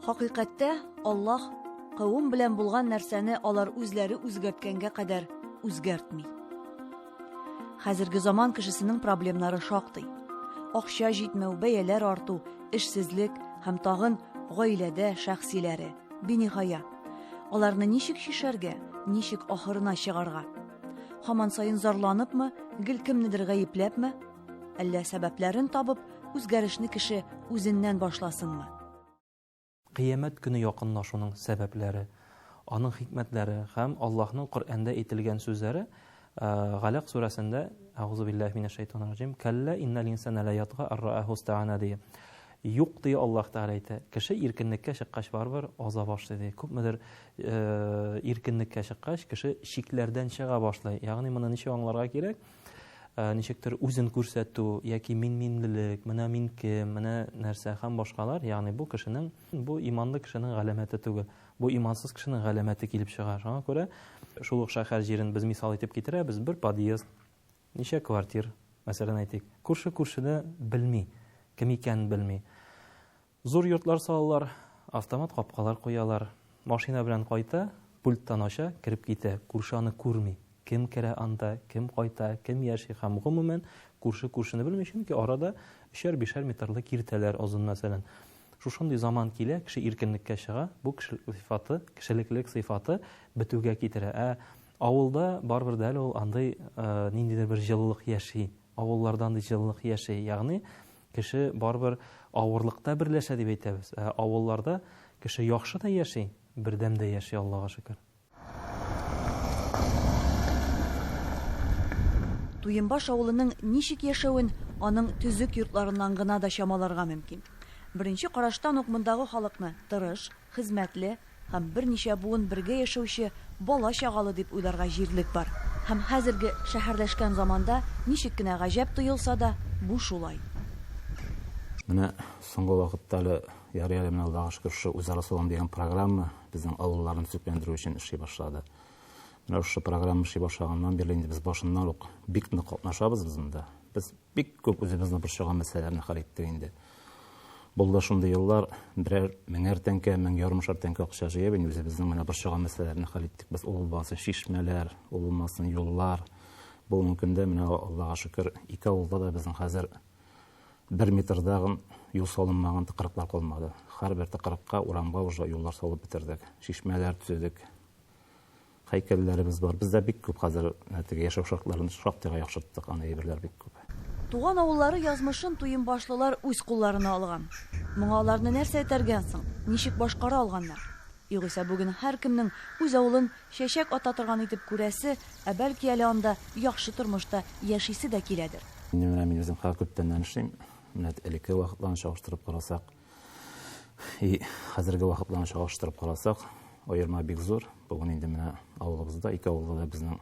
Хакыйкатьтә Аллаһ кавым белән булган нәрсәне алар үзләре үзгәрткәнгә кадәр үзгәртми. Хәзерге заман кешесенең проблемнары шактый. Акча җитмәү, бәяләр арту, эшсезлек һәм тагын гаиләдә шәхсиләре. Биниһая. Аларны ничек шишәргә, ничек ахырына чыгарга? Һаман сайын зарланыпмы, гел кемнедер гаепләпме? Әллә сәбәпләрен табып, үзгәрешне кеше үзеннән башласынмы? Кыямәт көне якынлашуның сәбәпләре, аның хикмәтләре һәм Аллаһның Коръәндә әйтелгән сүзләре Галaq сүрәсендә Аузу биллаһи минәш шайтанир раҗим калла иннал инсана ла ятга аррааһу стаана ди. Юк ди Аллаһ Тәгалә әйтә. Кеше иркенлеккә чыккач барбыр, аза башлый. Күпмедер иркенлеккә чыккач кеше шикләрдән чыга башлый. Ягъни моны ничек аңларга кирәк? Ничектер үзен күрсәтү яки минлелек, менә мин кем, менә нәрсә һәм башкалар, ягъни бу кешенең, бу иманлы кешенең галәмәте түгел. Бу имансыз кешенең галәмәте килеп чыга. Шуңа күрә шул ук шәһәр җирен без мисал итеп китерәбез. Бер подъезд, ничә квартир, мәсәлән әйтик. Күрше-күршене белми, кем икәнен белми. Зур йортлар салалар, автомат капкалар куялар. Машина белән кайта, пульттан ача, кирип китә. Күрше аны күрми. Кем керә анда, кем кайта, кем яши һәм гомумән күрше-күршене белми, чөнки арада 3-5 метрлы киртәләр озын мәсәлән. Шушындый заман килә, кеше иркенлеккә чыга, бу кешелеклек сыйфаты бетүгә китерә. Авылда барбыр да ул андай ниндидер бер җылылык яши. Авыллардан да җылылык яши. Ягъни кеше барбыр авырлыкта берләшә дип әйтәбез. Авылларда кеше яхшы да яши, бердәм дә яши, Аллаһка шөкер. Туйынбаш авылының ничек яшәвен аның төзек йортларыннан гына да чамаларга мөмкин. Беренче караштан ук мондагы халыкны тырыш, хезмәтле һәм берничә буын бергә яшәүче бала чагалы дип уйларга җирлек бар. Һәм хәзерге шәһәрләшкән заманда ничек кенә гаҗәп тоелса да, бу шулай. Менә соңгы вакытта әле ярый менә Аллаһка шөкер үзара салам дигән программа безнең авылларны төзекләндерү өчен эшли башлады. Менә шу программа эшли башлаганнан бирле инде без башыннан ук бик нык катнашабыз без монда. Без бик күп үзебезнең борчыган мәсьәләләрне хәл иттек инде. Булды шундый еллар, берәр меңәр тәңкә, 1000 тәңкә акча җыеп, үзебезнең менә борчыган мәсьәләләрне хәл иттек. Без улбасы шишмәләр, улмасын юллар. Бу мөмкиндә менә Аллаһка шөкер 2 авылда да безнең хәзер 1 метрдагы юл салынмаган тыкрыклар калмады. Һәрбер тыкрыкка урамга уже юллар салып битердек. Шишмәләр төзедек. Һәйкәлләребез бар. Бездә бик күп хәзер яшәү шартларын шактыйга яхшырттык, аны әйберләр бик күп. Туган авыллары язмышын туйынбашлылар үз кулларына алган. Моңа аларны нәрсә этәргән соң? Ничек башкара алганнар? Югыйсә бүген һәркемнең үз авылын чәчәк ата торган итеп күрәсе, бәлки әле анда яхшы тормышта яшисе дә киләдер. Мин үзем күптән эшлим. Менә элекке вакытларны чагыштырып карасак, хәзерге вакытларны чагыштырып карасак, аерма бик зур. Бүген инде менә авылыбызда, 2 авылда да безнең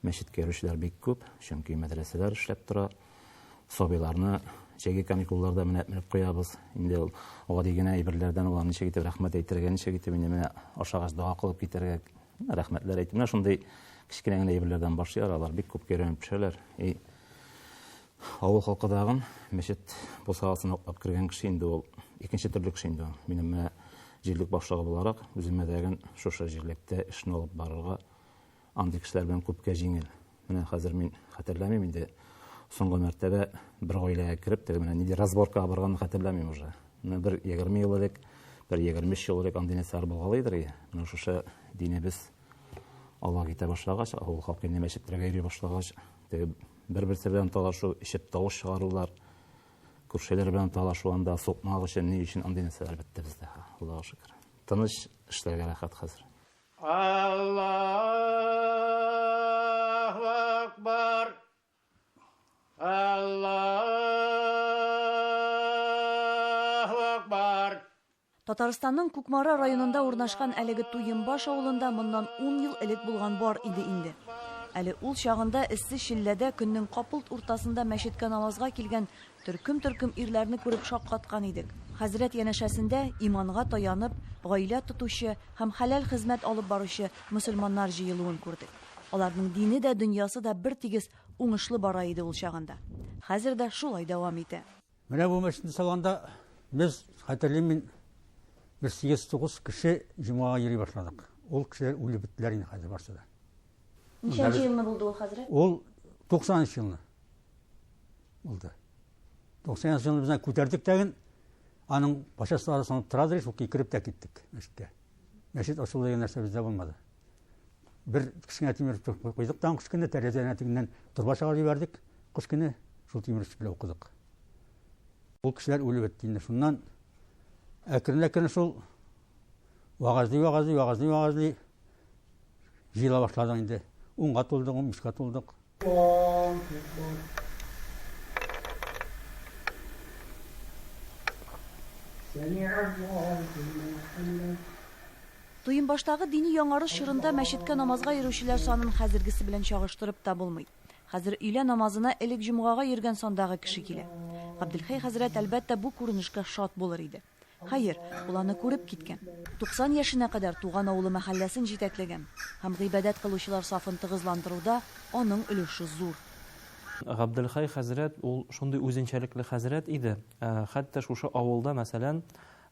мәчеткә йөрүчеләр бик күп, чөнки мәдрәсәләр эшләп тора. Сабыйларны җәйге каникулларда менеп куябыз. Инде гади генә әйберләрдән уларны ничек итеп рәхмәт әйтергә, ничек итеп инде менә ашагач дуа кылып китәргә, рәхмәтләр әйтеп, менә шундый кичкенә генә әйберләрдән башлыйлар, алар бик күп керәнеп пешәләр. Авыл халкыдагы мәчет бусагасын атлап кергән кеше инде ул икенче төрле кеше инде. Минем менә җирлек башлыгы буларак үземә дәгән шушы җирлектә эшне алып барырга андый кешеләр белән күпкә җиңел. Менә хәзер мин хәтерләмим инде. Соңгы мәртәбә бер гаиләгә кирип, менә нидә разборкага барганны хәтерләмим уже. Менә бер 20 ел элек, бер 25 ел элек андый нәрсәләр булгалыйдыр. Менә шушы динебез Аллаһ китә башлагач, авыл халкы мәчетләргә йөри башлагач, бер-берсе белән талашу, ишеп тавыш чыгарулар, күршеләр белән талашу анда сукмак өчен, ни өчен андый нәрсәләр бетте бездә. Аллаһка шөкер. Тыныч эшләргә рәхәт хәзер. Аллаһу акбар. Аллаһу акбар. Татарстанның Кукмара районында урнашкан әлеге Туйынбаш авылында моннан 10 ел элек булган бар иде инде. Әле ул чагында эссе шилләдә көннең капылт уртасында мәчеткә намазга килгән төркем ирләрне күреп шаккаткан идек. Хәзрәт янәшәсендә иманга таянып, гаилә тотучы һәм хәләл хезмәт алып баручы мөселманнар җыелуын күрдек. Аларның дине дә, дөньясы да бер тигез уңышлы бара иде ул чагында. Хәзер дә шулай дәвам итә. Менә бу мәчетне салганда без хәтерлим, Biz 8-9 kişi Cuma'ya yürüye başladık. Ol kişiler ölü bittiler yine hadi başladı. Ничәнче елны булды ул хәзрәт? Ol 90 yılını oldu. 90 yılını bizden көтердік тәгін, аның başa sanıp tıradır, çok kirip de gittik meşitte. Meşit açıldı деген нәрсе bizde olmadı. Bir kişine timir koyduk, dan kışkını terezen etinden turbaşağa verdik, kışkını şu timir bile okuduk. Bu kişiler ölü bittiğinde şundan әкірін сол вағазды жила başladı енді. 10-ға толдық, 15-ға толдық. Туйынбаштагы дини яңарыш чорында мәчеткә намазга йөрүчеләр санын хәзергесе белән чагыштырып та булмый. Хәзер өйлә намазына элек җомгага йөргән сандагы кеше килә. Габделхәй хәзрәт әлбәттә бу күренешкә шат булыр иде. Хәер, ул аны күреп киткән. 90 яшенә кадәр туган авылы мәхәлләсен җитәкләгән һәм гыйбадәт кылучылар сафын тыгызландыруда аның өлеше зур. Габделхәй хәзрәт ул шундый үзенчәлекле хәзрәт иде. Хәтта шушы авылда, мәсәлән,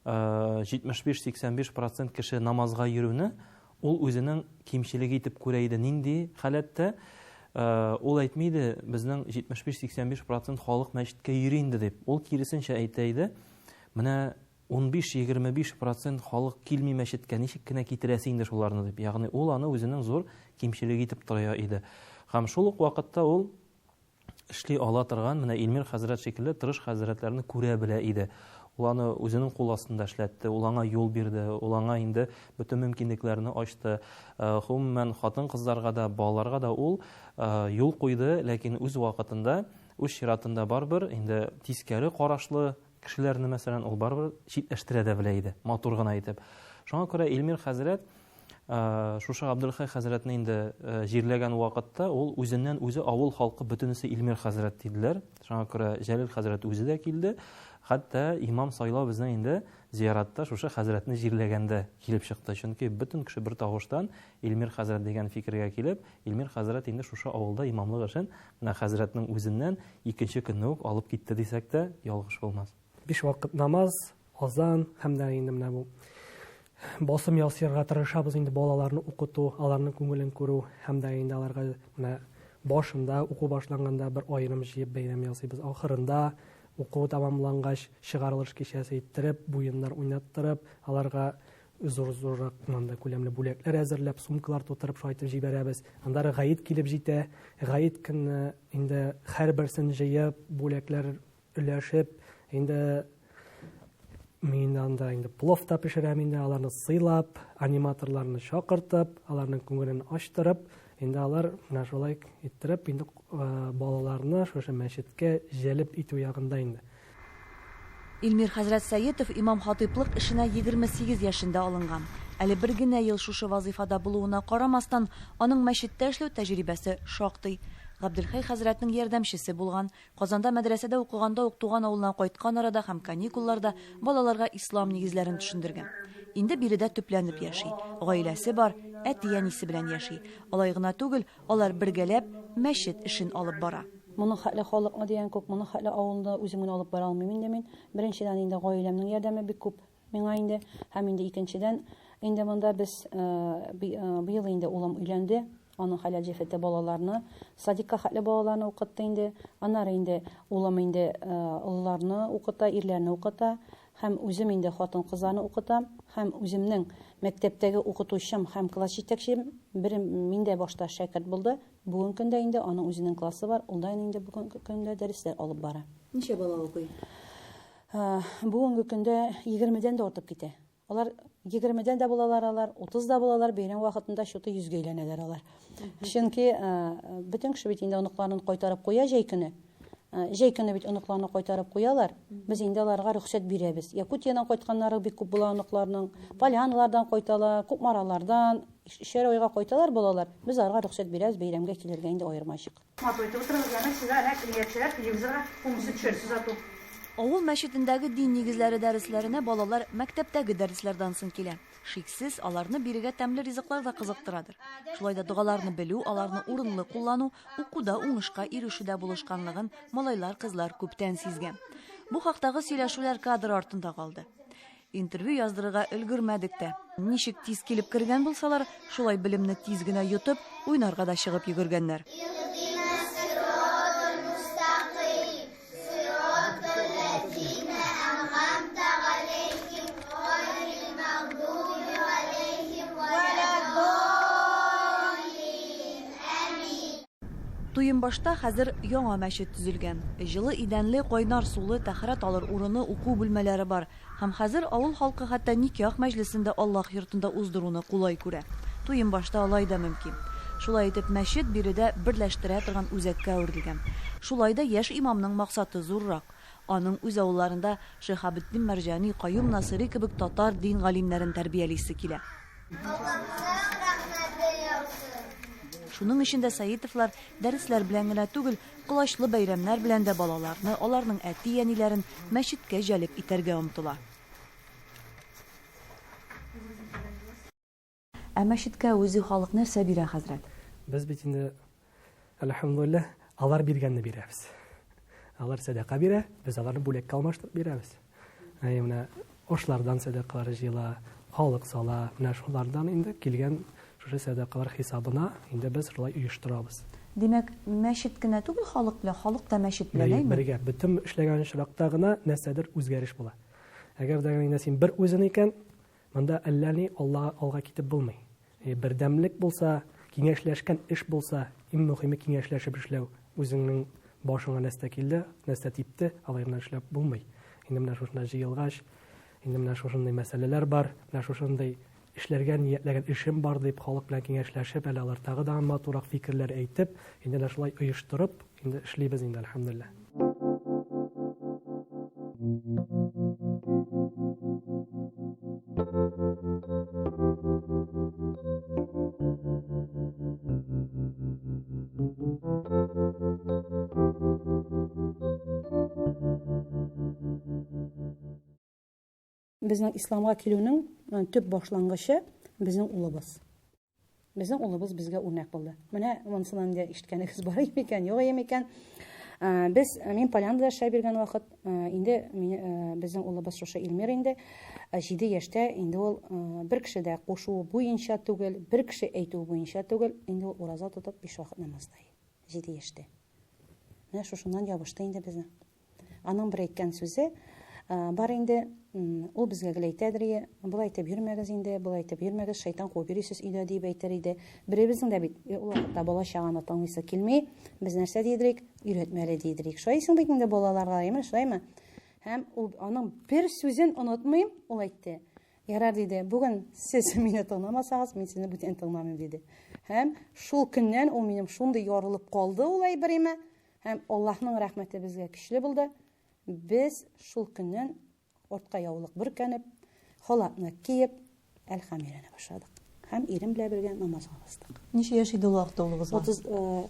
75-85% кеше намазга йөрүне ул үзенең кимчелеге итеп күрә иде. Нинди халәттә ул әйтмиде, безнең 75-85% халык мәчеткә йөри инде дип. Ул киресенчә әйтә иде. Менә 15-25% халык килми мәчеткә, ничек кенә китерәсе инде шуларны дип. Ягъни ул аны үзенең зур кимчелеге итеп тора иде. Һәм шул ук вакытта ул эшли ала торган менә Илмир хәзрәт шикелле тырыш хәзрәтләрне күрә белә иде. Ул аны үзенең кул астында эшләтте, ул аңа юл бирде, ул аңа инде бөтен мөмкинлекләрне ачты. Гомумән хатын-кызларга да, балаларга да ул юл куйды, ләкин үз вакытында, үз чиратында барбыр, инде тискәре карашлы кешеләрне, мәсәлән, ул барбыр читләштерә дә белә иде, матур гына итеп. Шуңа күрә Илмир хәзрәт шушы Габделхәй хәзрәтне инде җирләгән вакытта ул үзеннән үзе авыл халкы бөтенесе Илмир хәзрәт диделәр. Шуңа күрә Җәлил хәзрәт үзе дә килде. Хәтта имам сайлау безнең инде зияратта шушы хәзрәтне җирләгәндә килеп чыкты. Чөнки бөтен кеше бер тавыштан Илмир хәзрәт дигән фикергә килеп, Илмир хәзрәт инде шушы авылда имамлык эшен менә хәзрәтнең үзеннән икенче көнне үк алып китте дисәк тә ялгыш булмас. 5 вакыт намаз, азан һәм дә инде менә бу басым ясыярга тырышабыз инде балаларны укыту, аларның күңелен күрү һәм дә инде аларга менә башында уку башланганда бер аерым җыеп бәйрәм ясыйбыз. Ахырында уку тамамлангач чыгарылыш кичәсе иттереп, буеннар уйнаттырып, аларга зур-зуррак монда күләмле бүләкләр әзерләп, сумкалар тутырып шайтып җибәрәбез. Андары гаит килеп җитә. Гаит көнне инде һәрберсен җыеп, бүләкләр өләшеп, инде мин анда инде плов та пешерәм, инде аларны сыйлап, аниматорларны чакыртып, аларның күңелен ачтырып, инде алар менә шулай иттереп, инде балаларны шушы мәчеткә җәлеп итү ягында инде. Илмир хәзрәт Сәетов имам-хатыйплык эшенә 28 яшендә алынган. Әле бер генә ел шушы вазифада булуына карамастан, аның мәчеттә эшләү тәҗрибәсе шактый. Габделхәй хәзрәтнең ярдәмчесе булган, Казанда мәдрәсәдә укыганда ук туган авылына кайткан арада һәм каникулларда балаларга ислам нигезләрен төшендергән. Инде биредә төпләнеп яши. Гаиләсе бар, әти-әнисе белән яши. Алай гына түгел, алар бергәләп мәчет эшен алып бара. Моны хәтле халыкны дигән күп, моны хәтле авылда үземне алып бара алмыйм инде мин. Беренчедән инде гаиләмнең ярдәме бик күп миңа инде, һәм инде икенчедән инде монда без быел инде улым өйләнде. Аның хәле җифете балаларны, садикка хәтле балаларны укытты инде. Аннары инде улым инде улларны укыта, ирләрне укыта, һәм үзем инде хатын-кызларны укытам, һәм үземнең мәктәптәге укытучым һәм класс җитәкчем бер миндә башта шәкерт булды. Бүген көндә инде аның үзенең классы бар, ул инде бүген көндә дәресләр алып бара. Ничә бала укый? Бүгенге көндә 20дән дә артып китә. Алар 20дән дә булалар, алар 30 да булалар, бәйрәм вакытында шуты 100-гә әйләнәләр алар. Чөнки бөтен кеше бит инде оныкларын кайтарып куя җәй көне. Җәй көне бит оныкларны кайтарып куялар. Без инде аларга рөхсәт бирәбез. Якутиядан кайтканнары бик күп була оныкларның. Поляналардан кайталар, Кукмаралардан, Шәройга кайталар балалар. Без аларга рөхсәт бирәбез бәйрәмгә килергә инде аермачык. Авыл мәчетендәге дин нигезләре дәресләренә балалар мәктәптәге дәресләрдән соң килә. Шиксез, аларны бирегә тәмле ризыклар да кызыктырадыр. Шулай да дугаларны белү, аларны урынлы куллану, укуда уңышка ирешүдә булышканлыгын малайлар, кызлар күптән сизгән. Бу хактагы сөйләшүләр кадр артында калды. интервью яздырырга өлгермәдек тә. Ничек тиз килеп кергән булсалар, шулай белемне тиз генә йотып, уйнарга да чыгып йөгергәннәр. Туйынбашта хәзер яңа мәчет төзелгән. Җылы идәнле, кайнар сулы, тәһарәт алыр урыны, уку бүлмәләре бар. Һәм хәзер авыл халкы хәтта никях мәҗлесендә Аллаһ йортында уздыруны кулай күрә. Туйынбашта алай да мөмкин. Шулай итеп мәчет биредә берләштерә торган үзәккә әверелгән. Шулай да яшь имамның максаты зуррак. Аның үз авылларында Шиһабетдин Мәрҗани, Каюм Насыйри кебек татар дин галимнәрен тәрбиялисе килә. Шуның өчен дә Саитовлар дәресләр белән генә түгел, кылачлы бәйрәмнәр белән дә балаларны, аларның әти-әниләрен мәчеткә җәлеп итәргә омтыла. Ә мәчеткә үзе халык нәрсә бирә, хәзрәт? Без бит инде, әлхәмдүлилләh, алар биргәнне бирәбез. Алар садака бирә, без аларны бүләккә алмаштырып бирәбез. Менә ашлардан садакалар җыела, халык сала, менә шулардан инде килгән шушы садакалар хисабына инде без шулай оештырабыз. Димәк, мәчет кенә түгел, халык белән, халык та мәчет белән әйме? Бергә, бөтен эшләгән чиракта гына нәрсәдер үзгәреш була. Әгәр дә инде син бер үзең икән, монда әллә ни алга китеп булмый. Бердәмлек булса, киңәшләшкән эш булса, иң мөһиме киңәшләшеп эшләү. Үзеңнең башыңа нәрсә килде, нәрсә типте, алай гына эшләп булмый. Инде менә шушында җыелгач, инде менә шушындай мәсьәләләр бар, менә шушындай эшләргә ниятләгән эшем бар дип халык белән киңәшләшеп, әле алар тагы да матурак фикерләр әйтеп, инде шулай оештырып, инде эшлибез инде әлхәмдүлилләh. Безнең исламга килүнең төп башлангычы безнең улыбыз. Безнең улыбыз безгә үрнәк булды. Менә монысынан да ишеткәнегез бар икән, юк икән. Мин Полянда эшләп биргән вакыт, инде безнең улыбыз шушы Илмир инде 7 яшьтә, инде ул бер кеше дә кушуы буенча түгел, бер кеше әйтү буенча түгел, инде ул ураза тотып 5 вакыт намаздай. 7 яшьтә. Менә шушыннан ябышты инде безне. Аның бер әйткән сүзе бар инде, ул безгә әйтәдер, булай әйтеп йөрмәгез инде, булай әйтеп йөрмәгез, шайтан куып йөрисез өйдә дип әйтер иде. Беребезнең дә бит ул вакытта бала чаганы таңлыйсы килми, без нәрсә дидерик, өйрәтмәле дидерик. Шулайсың бит инде балаларга, әйме, шулаймы? Һәм ул аның бер сүзен онытмыйм, ул әйтте. Ярар диде, бүген сез мине тыңламасагыз, мин сезне бүтән тыңламыйм диде. Һәм шул көннән ул минем шундый ярылып калды, ул әйбереме? Һәм Аллаһның рәхмәте безгә көчле булды. Без шул көннән ортка яулык бүркәнеп, халатны киеп, әлхәмдүлилләh башладык. Һәм ирем белән бергә намазга бастык. Ничә яшь иде ул вакытта улыгыз? 30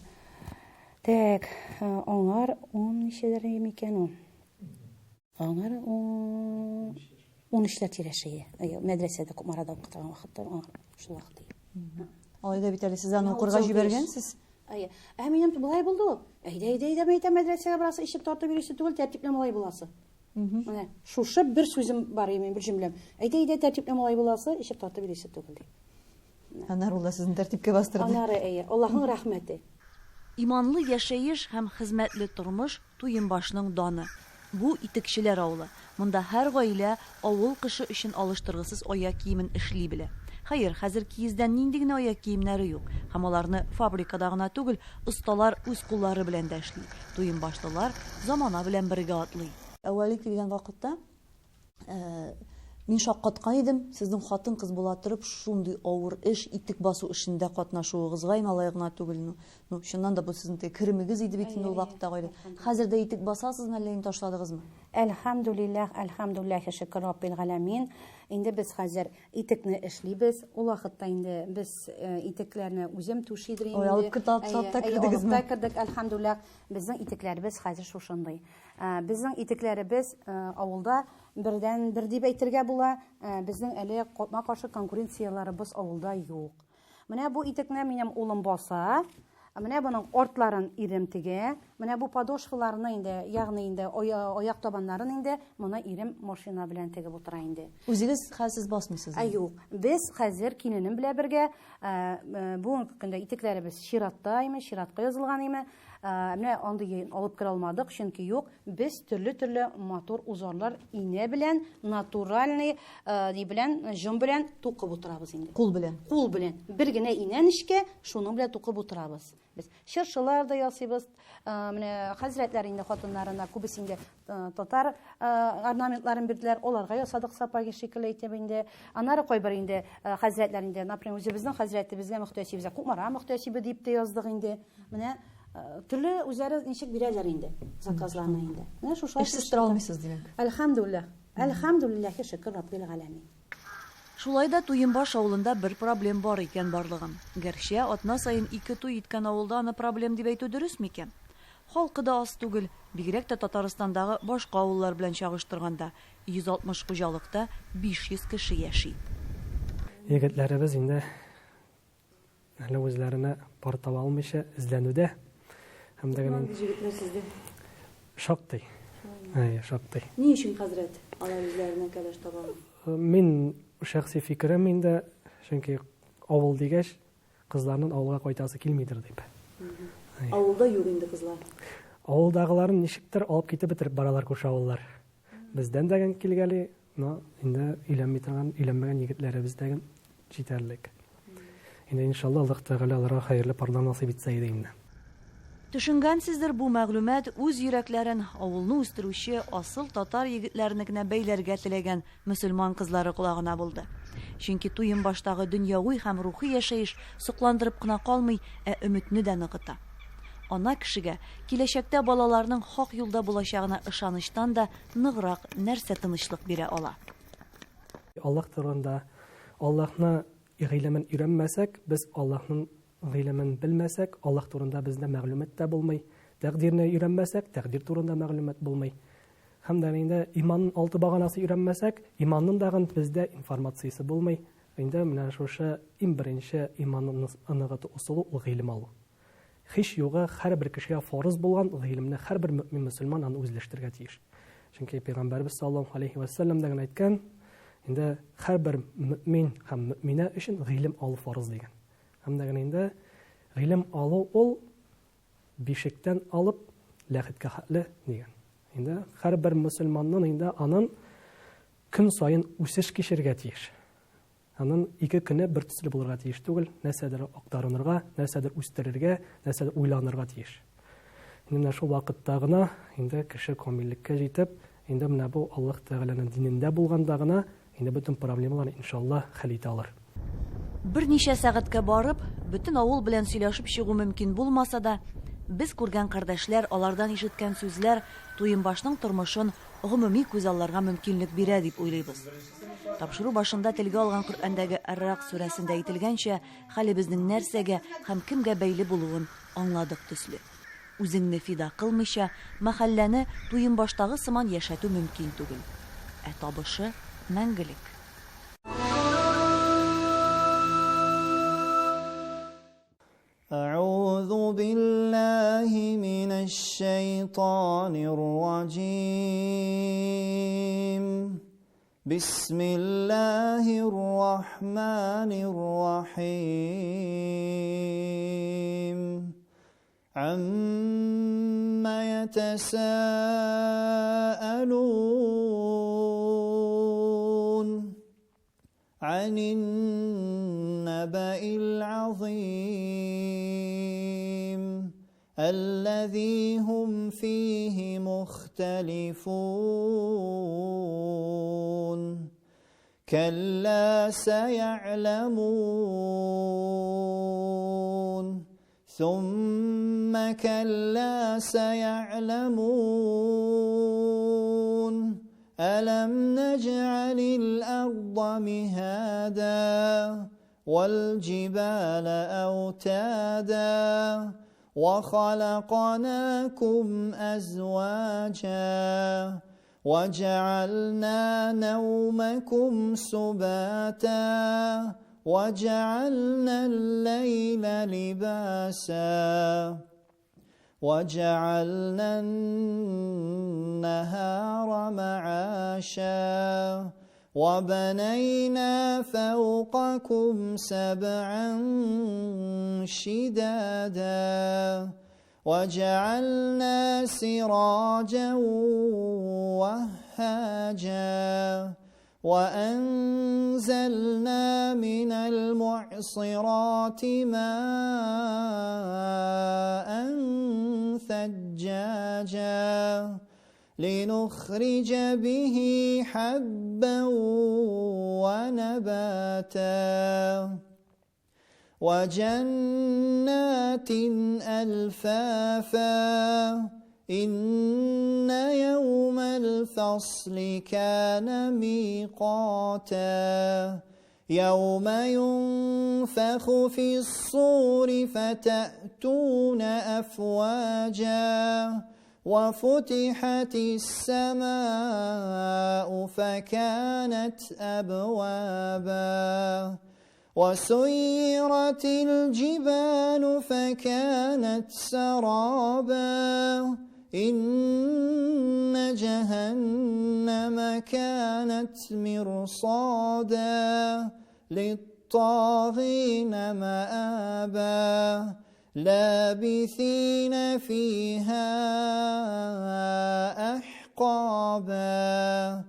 так, аңар 10 ничәдер икән ул. Аңар 13 тирәшәе. Мәдрәсәдә Кумарада укыган вакытта шул вакытта. Алайда бит әле сез аны укырга җибәргәнсез. Минем булай булды ул. Әйдә мәдрәсәгә барасы, ишек тартып йөрүсе түгел, тәртипле малай буласы. Менә шушы бер сүзем бар имен, бер җөмләм. Әйдә тәртипле малай буласы, ишек тартып йөрүсе түгел ди. Анар ул да сезне тәртипкә бастырды. Анары Аллаһның рәхмәте. Иманлы яшәеш һәм хезмәтле тормыш Туйынбашның даны. Бу итекчеләр авылы. Монда һәр гаилә авыл кышы өчен алыштыргысыз аяк киемен эшли белә. Хәер, хәзер киездән нинди генә аяк киемнәре юк. Һәм аларны фабрикада гына түгел, осталар үз куллары белән дә эшли. Туйынбашлылар замана белән бергә атлый. Әүвәли килгән вакытта мин шаккаткан идем, сезнең хатын-кыз була торып, шундый авыр эш, итек басу эшендә катнашуыгызга алай гына түгел. Шуннан да бу сезнең керемегез иде бит инде ул вакытта гайры. Хәзер дә итек басасызмы, әллә инде ташладыгызмы? Әлхәмдүлилләh, шөкер Раббил галәмин. Инде без хәзер итекне эшлибез. Ул вакытта инде без итекләрне үзем түшидер инде. Алып кирдегезме? Кирдек, әлхәмдүлилләh. Безнең итекләребез хәзер шушындай. Безнең итекләребез авылда бердән бер дип әйтергә була. Безнең әле катма-каршы конкуренцияларыбыз авылда юк. Менә бу итекне минем улым баса. Менә буның ортларын ирем тегә, менә бу подошваларны инде, ягъни инде аяк табаннарын инде моны ирем машина белән тегеп утыра инде. Үзегез хәлсез басмыйсыз. Юк, без хәзер киненем белән бергә бүгенге көндә итекләребез чиратта име, чиратка язылган име. Менә андый алып кера алмадык, чөнки юк, без төрле мотор узарлар ине белән, натуральный белән, җом белән тукып утырабыз инде. Кул белән. Кул белән. Бер генә инән эшкә, шуның белән тукып утырабыз. Без чыршылар да ясыйбыз. Менә хәзрәтләр инде хатыннарына күбесе инде татар орнаментларын бирделәр. Аларга ясадык сапаги шикелле әйтеп инде. Аннары кайбер инде хәзрәтләр инде, например, үзебезнең хәзрәтебезгә мөхтәсибезгә Кумара мөхтәсибе дип тә яздык инде. Менә төрле үзләре ничек бирәләр инде заказларны инде. Менә шушы Эшсез тора алмыйсыз димәк. Әлхәмдүлилләх. Әлхәмдүлилләһи шөкр Раббил галәмин. Шулай да Туйынбаш авылында бер проблем бар икән барлыгын. Гәрчә атна сайын 2 туй иткән авылда аны проблем дип әйтү дөрес микән? Халкы да аз түгел, бигрәк тә Татарстандагы башка авыллар белән чагыштырганда 160 хуҗалыкта 500 кеше яши. Егетләребез инде әле үзләренә пар таба алмыйча эзләнүдә. Һәм дә генә Җегетләр сездә шактый. Шактый. ни өчен хәзрәт алар үзләренә кәләш таба алмый? Мин шәхси фикерем инде, чөнки авыл дигәч кызларның авылга кайтасы килмидер дип. Авылда юк инде кызлар. Авылдагыларын ничектер алып китеп бетереп баралар күрше авыллар. Бездән дәгән килгәли, инде өйләнмәгән егетләребез дәгән җитәрлек. Инде иншалла Аллаһ Тәгалә аларга хәерле пардан насыйп итсә иде инде. Төшенгәнсездер, бу мәгълүмат үз йөрәкләрен авылны үстерүче асыл татар егетләренекенә бәйләргә теләгән мөселман кызлары колагына булды. Чөнки Туйынбаштагы дөньяви һәм рухи яшәеш сокландырып кына калмый, өметне дә ныгыта. Ана кешегә киләчәктә балаларның хак юлда булачагына ышаныштан да ныграк нәрсә тынычлык бирә ала. Аллаһ турында Аллаһны гыйлемен өйрәнмәсәк, без Аллаһның гыйлемен белмәсәк, Аллаһ турында бездә мәгълүмат та булмый. Тәкъдирне өйрәнмәсәк, тәкъдир турында мәгълүмат булмый. Һәм дә инде иманның алты баганасы өйрәнмәсәк, иманның да бездә информациясе булмый. Инде менә шушы иң беренче иманның ныгыту усулы ул гыйлем алу. Һич югы һәрбер кешегә фарыз булган гыйлемне һәрбер мөмин мөселман аны үзләштергә тиеш. Чөнки Пәйгамбәрбез саллаллаһу алейхи ва саллям да әйткән, инде һәрбер мөмин һәм мөминә өчен гыйлем алу фарыз дигән. Һәм дә инде гыйлем алу ул бишектән алып ләхеткә хәтле дигән. Инде һәрбер мөселманның инде аның көн сайын үсеш кичергә тиеш. Аның 2 көне бер төсле булырга тиеш түгел, нәрсәдер актарынырга, нәрсәдер үстерергә, нәрсәдер уйланырга тиеш. Инде шул вакытта гына инде кеше камиллеккә җитеп, инде менә бу Аллаһ Тәгаләнең динендә булганда гына инде бөтен проблемаларны иншалла хәл итә алыр. Берничә сәгатькә барып, бөтен авыл белән сөйләшеп чыгу мөмкин булмаса да, без күргән кардәшләр, алардан ишеткән сүзләр Туйынбашның тормышын гомуми күз алларга мөмкинлек бирә дип уйлыйбыз. Тапшыру башында телгә алган Коръәндәге Ар-Рак сүрәсендә әйтелгәнчә, хәлебезнең нәрсәгә һәм кемгә бәйле булуын аңладык төсле. Үзеңне фида кылмыйча, мәхәлләне Туйынбаштагы сыман яшәтү мөмкин түгел. Табышы мәңгелек. أعوذ بالله من الشيطان الرجيم بسم الله الرحمن الرحيم عما يتساءلون عن النبأ العظيم الذي هم فيه مختلفون كلا سيعلمون ثم كلا سيعلمون ألم نجعل الأرض مهادا والجبال أوتادا وخلقناكم أزواجا وجعلنا نومكم سباتا وجعلنا الليل لباسا وجعلنا النهار معاشا وبنينا فوقكم سبعا شدادا وجعلنا سراجا وهاجا وأنزلنا من المعصرات ماء ثجاجا لنخرج به حبا ونباتا وجنات ألفافا إن يوم الفصل كان ميقاتا يوم ينفخ في الصور فتأتون أفواجا وفتحت السماء فكانت أبوابا وسيرت الجبال فكانت سرابا إن جهنم كانت مرصادا للطاغين مآبا لابثين فيها أحقابا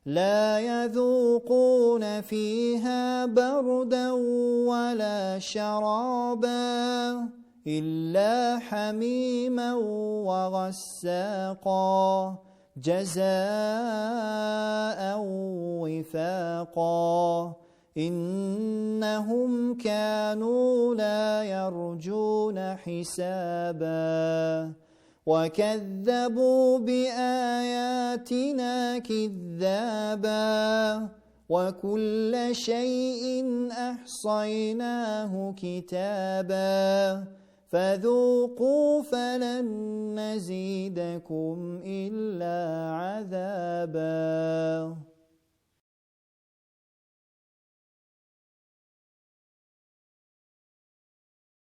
لا يذوقون فيها بردا ولا شرابا إلا حميما وغساقا جزاء وفاقا إنهم كانوا لا يرجون حسابا وكذبوا بآياتنا كذابا وكل شيء أحصيناه كتابا فذوقوا فلن نزيدكم إلا عذابا